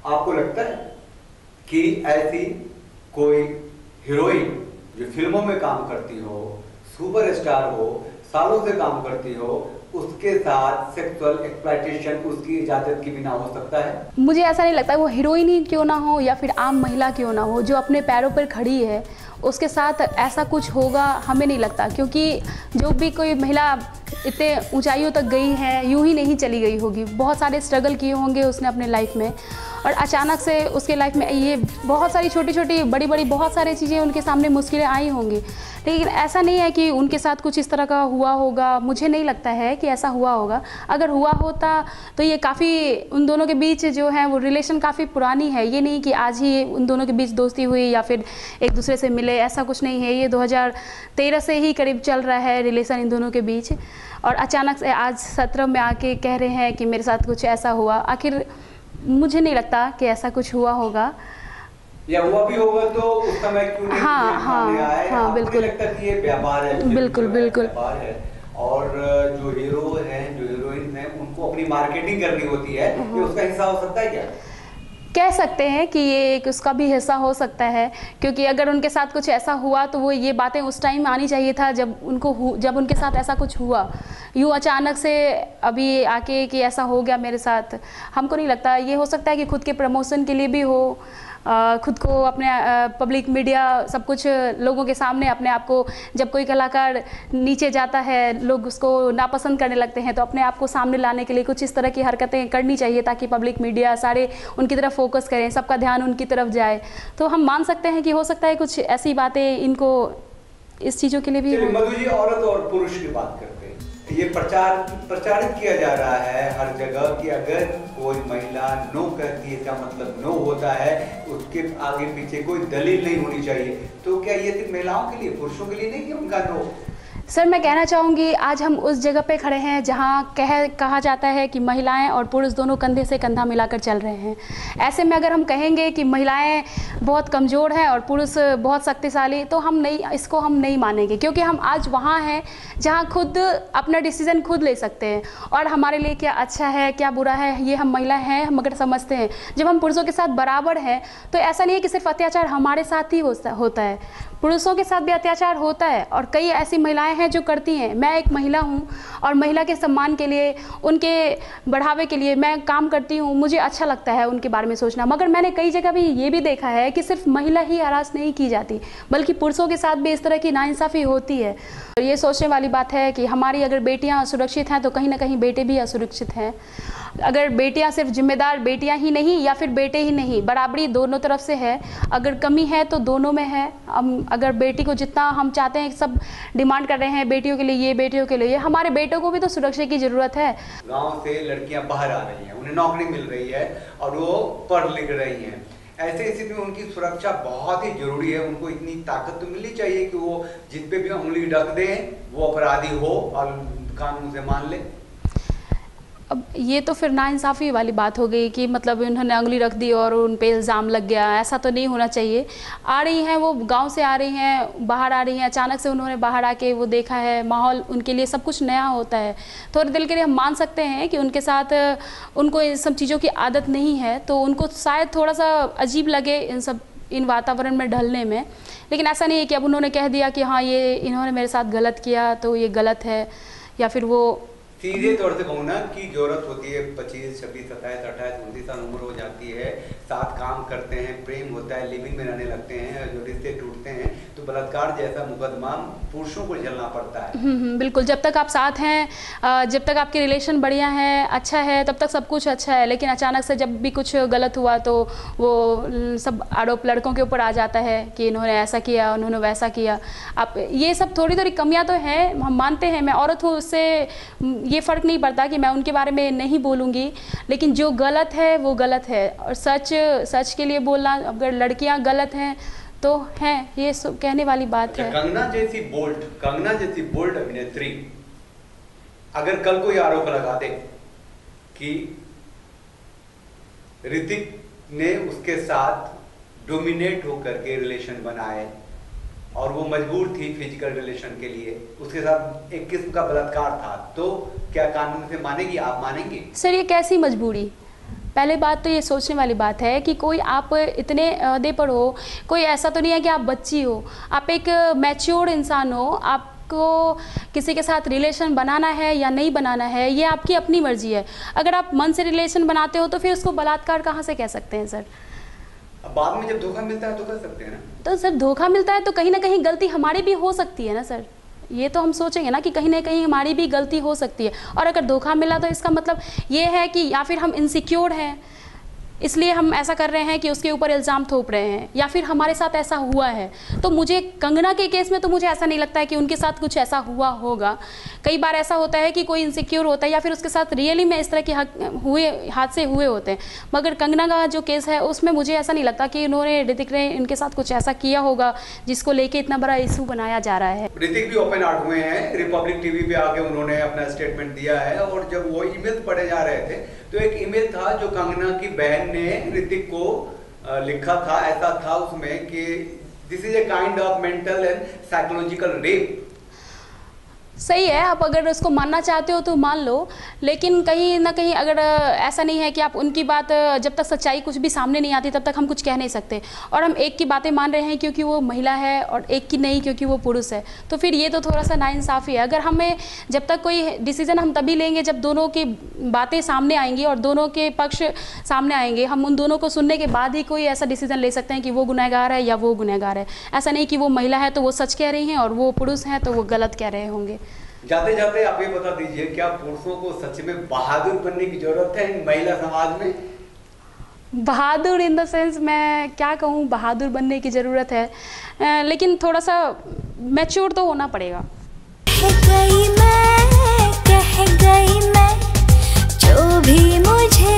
आपको लगता है कि ऐसी कोई हीरोइन जो फिल्मों में काम करती हो, सुपरस्टार हो, सालों से काम करती हो, उसके साथ सेक्सुअल एक्सप्लॉयटेशन उसकी इजाजत के बिना हो सकता है? मुझे ऐसा नहीं लगता, वो हीरोइन ही क्यों ना हो या फिर आम महिला क्यों ना हो, जो अपने पैरों पर खड़ी है उसके साथ ऐसा कुछ होगा हमें नहीं लगता। क्योंकि जो भी कोई महिला इतने ऊंचाइयों तक गई है यूं ही नहीं चली गई होगी, बहुत सारे स्ट्रगल किए होंगे उसने अपने लाइफ में, और अचानक से उसके लाइफ में ये बहुत सारी छोटी छोटी बड़ी बड़ी बहुत सारी चीज़ें उनके सामने मुश्किलें आई होंगी। लेकिन ऐसा नहीं है कि उनके साथ कुछ इस तरह का हुआ होगा, मुझे नहीं लगता है कि ऐसा हुआ होगा। अगर हुआ होता तो ये काफ़ी उन दोनों के बीच जो है वो रिलेशन काफ़ी पुरानी है, ये नहीं कि आज ही उन दोनों के बीच दोस्ती हुई या फिर एक दूसरे से मिले, ऐसा कुछ नहीं है। ये 2013 से ही करीब चल रहा है रिलेशन इन दोनों के बीच, और अचानक से आज 17 में आके कह रहे हैं कि मेरे साथ कुछ ऐसा हुआ। आखिर मुझे नहीं लगता कि ऐसा कुछ हुआ होगा, या हुआ भी होगा तो उस समय क्यों नहीं सामने आया? हाँ बिल्कुल लगता है कि ये व्यापार है, बिल्कुल बिल्कुल व्यापार है, और जो हीरो हैं, जो हीरोइन हैं, उनको अपनी मार्केटिंग करनी होती है, ये उसका हिस्सा हो सकता है क्या? कह सकते हैं कि ये एक उसका भी हिस्सा हो सकता है, क्योंकि अगर उनके साथ कुछ ऐसा हुआ तो वो ये बातें उस टाइम आनी चाहिए था जब उनके साथ ऐसा कुछ हुआ। यूँ अचानक से अभी आके कि ऐसा हो गया मेरे साथ, हमको नहीं लगता। ये हो सकता है कि खुद के प्रमोशन के लिए भी हो, खुद को अपने पब्लिक मीडिया सब कुछ लोगों के सामने अपने आप को, जब कोई कलाकार नीचे जाता है लोग उसको नापसंद करने लगते हैं, तो अपने आप को सामने लाने के लिए कुछ इस तरह की हरकतें करनी चाहिए ताकि पब्लिक मीडिया सारे उनकी तरफ फोकस करें, सबका ध्यान उनकी तरफ जाए। तो हम मान सकते हैं कि हो सकता है कुछ ऐसी बातें इनको इस चीज़ों के लिए भी। मधु जी, औरत और पुरुष की बात करते हैं, ये प्रचारित किया जा रहा है हर जगह कि अगर कोई महिला नो कहती है इसका मतलब नो होता है, उसके आगे पीछे कोई दलील नहीं होनी चाहिए। तो क्या ये सिर्फ महिलाओं के लिए, पुरुषों के लिए नहीं कि उनका नो? सर मैं कहना चाहूँगी आज हम उस जगह पे खड़े हैं जहाँ कहा जाता है कि महिलाएं और पुरुष दोनों कंधे से कंधा मिलाकर चल रहे हैं। ऐसे में अगर हम कहेंगे कि महिलाएं बहुत कमज़ोर हैं और पुरुष बहुत शक्तिशाली, तो इसको हम नहीं मानेंगे, क्योंकि हम आज वहाँ हैं जहाँ खुद अपना डिसीज़न खुद ले सकते हैं, और हमारे लिए क्या अच्छा है क्या बुरा है ये हम महिला हैं हम अगर समझते हैं। जब हम पुरुषों के साथ बराबर हैं तो ऐसा नहीं है कि सिर्फ अत्याचार हमारे साथ ही होता है, पुरुषों के साथ भी अत्याचार होता है, और कई ऐसी महिलाएं हैं जो करती हैं। मैं एक महिला हूं और महिला के सम्मान के लिए, उनके बढ़ावे के लिए मैं काम करती हूं, मुझे अच्छा लगता है उनके बारे में सोचना। मगर मैंने कई जगह भी ये भी देखा है कि सिर्फ महिला ही हरास नहीं की जाती, बल्कि पुरुषों के साथ भी इस तरह की नाइंसाफ़ी होती है। और ये सोचने वाली बात है कि हमारी अगर बेटियाँ असुरक्षित हैं तो कहीं ना कहीं बेटे भी असुरक्षित हैं। अगर बेटियां सिर्फ जिम्मेदार बेटियां ही नहीं या फिर बेटे ही नहीं, बराबरी दोनों तरफ से है। अगर कमी है तो दोनों में है। अगर बेटी को जितना हम चाहते हैं, सब डिमांड कर रहे हैं बेटियों के लिए ये, बेटियों के लिए ये, हमारे बेटों को भी तो सुरक्षा की ज़रूरत है। गांव से लड़कियां बाहर आ रही हैं, उन्हें नौकरी मिल रही है और वो पढ़ लिख रही हैं। ऐसे स्थिति में उनकी सुरक्षा बहुत ही जरूरी है। उनको इतनी ताकत तो मिलनी चाहिए कि वो जिस पे भी उंगली रख दें वो अपराधी हो और कानून से मान ले। अब ये तो फिर नाइंसाफ़ी वाली बात हो गई कि मतलब उन्होंने उंगली रख दी और उन पे इल्ज़ाम लग गया। ऐसा तो नहीं होना चाहिए। आ रही हैं वो, गांव से आ रही हैं, बाहर आ रही हैं, अचानक से उन्होंने बाहर आके वो देखा है, माहौल उनके लिए सब कुछ नया होता है। थोड़ी देर के लिए हम मान सकते हैं कि उनके साथ उनको इन सब चीज़ों की आदत नहीं है, तो उनको शायद थोड़ा सा अजीब लगे इन वातावरण में ढलने में। लेकिन ऐसा नहीं है कि अब उन्होंने कह दिया कि हाँ ये इन्होंने मेरे साथ गलत किया तो ये गलत है, या फिर वो सीधे तौर से कहूँ ना कि जरूरत होती है 25, 26, 27, 28, 29 साल उम्र हो जाती है, साथ काम करते हैं, प्रेम होता है, लिविंग में रहने लगते हैं, जो रिश्ते टूटते हैं तो बलात्कार जैसा मुकदमा पुरुषों को झेलना पड़ता है। बिल्कुल। जब तक आप साथ हैं, जब तक आपके रिलेशन बढ़िया है, अच्छा है, तब तक सब कुछ अच्छा है। लेकिन अचानक से जब भी कुछ गलत हुआ तो वो सब आरोप लड़कों के ऊपर आ जाता है कि इन्होंने ऐसा किया, उन्होंने वैसा किया। आप ये सब थोड़ी थोड़ी कमियां तो हैं, हम मानते हैं। मैं औरत हूँ, उससे ये फ़र्क नहीं पड़ता कि मैं उनके बारे में नहीं बोलूँगी, लेकिन जो गलत है वो गलत है, और सच के लिए बोलना। अगर लड़कियां गलत हैं तो हैं, ये कहने वाली बात है। कंगना जैसी बोल्ड अभिनेत्री अगर कल कोई आरोप लगा दे कि ऋतिक ने उसके साथ डोमिनेट होकर के रिलेशन बनाए और वो मजबूर थी फिजिकल रिलेशन के लिए, उसके साथ एक किस्म का बलात्कार था, तो क्या कानून से मानेगी? आप मानेंगे? सर ये कैसी मजबूरी? पहले बात तो ये सोचने वाली बात है कि कोई आप इतने अहदे पर हो, कोई ऐसा तो नहीं है कि आप बच्ची हो, आप एक मैच्योर्ड इंसान हो। आपको किसी के साथ रिलेशन बनाना है या नहीं बनाना है ये आपकी अपनी मर्जी है। अगर आप मन से रिलेशन बनाते हो तो फिर उसको बलात्कार कहाँ से कह सकते हैं सर? अब बाद में जब धोखा मिलता है तो कर सकते हैं ना। तो सर धोखा मिलता है तो कहीं ना कहीं गलती हमारी भी हो सकती है ना सर। ये तो हम सोचेंगे ना कि कहीं ना कहीं हमारी भी गलती हो सकती है। और अगर धोखा मिला तो इसका मतलब ये है कि या फिर हम इनसिक्योर हैं इसलिए हम ऐसा कर रहे हैं कि उसके ऊपर इल्ज़ाम थोप रहे हैं, या फिर हमारे साथ ऐसा हुआ है। तो मुझे कंगना के केस में तो मुझे ऐसा नहीं लगता है कि उनके साथ कुछ ऐसा हुआ होगा। कई बार ऐसा होता है कि कोई इनसिक्योर होता है या फिर उसके साथ रियली में इस तरह के हादसे हुए होते हैं। मगर कंगना का जो केस है उसमें मुझे ऐसा नहीं लगता कि उन्होंने ऋतिक ने इनके साथ कुछ ऐसा किया होगा जिसको लेके इतना बड़ा इशू बनाया जा रहा है। ऋतिक भी ओपन आउट हुए हैं, रिपब्लिक टीवी पे आके उन्होंने अपना स्टेटमेंट दिया है। और जब वो ईमेल पढ़े जा रहे थे तो एक ईमेल था जो कंगना की बहन ने ऋतिक को लिखा था। ऐसा था उसमें कि this is a kind of mental and psychological rape. सही है, आप अगर उसको मानना चाहते हो तो मान लो, लेकिन कहीं ना कहीं अगर ऐसा नहीं है कि आप उनकी बात, जब तक सच्चाई कुछ भी सामने नहीं आती तब तक हम कुछ कह नहीं सकते। और हम एक की बातें मान रहे हैं क्योंकि वो महिला है और एक की नहीं क्योंकि वो पुरुष है, तो फिर ये तो थोड़ा सा नाइंसाफ़ी है। अगर हमें जब तक कोई डिसीजन हम तभी लेंगे जब दोनों की बातें सामने आएंगी और दोनों के पक्ष सामने आएंगे। हम उन दोनों को सुनने के बाद ही कोई ऐसा डिसीजन ले सकते हैं कि वो गुनहगार है या वो गुनहगार है। ऐसा नहीं कि वो महिला है तो वो सच कह रही हैं और वो पुरुष हैं तो वो गलत कह रहे होंगे। जाते जाते आप ये बता दीजिए, क्या पुरुषों को सच में बहादुर बनने की जरूरत है इन महिला समाज में? बहादुर इन द सेंस मैं क्या कहूँ, बहादुर बनने की ज़रूरत है, लेकिन थोड़ा सा मैच्योर तो होना पड़ेगा। कह गई मैं जो भी मुझे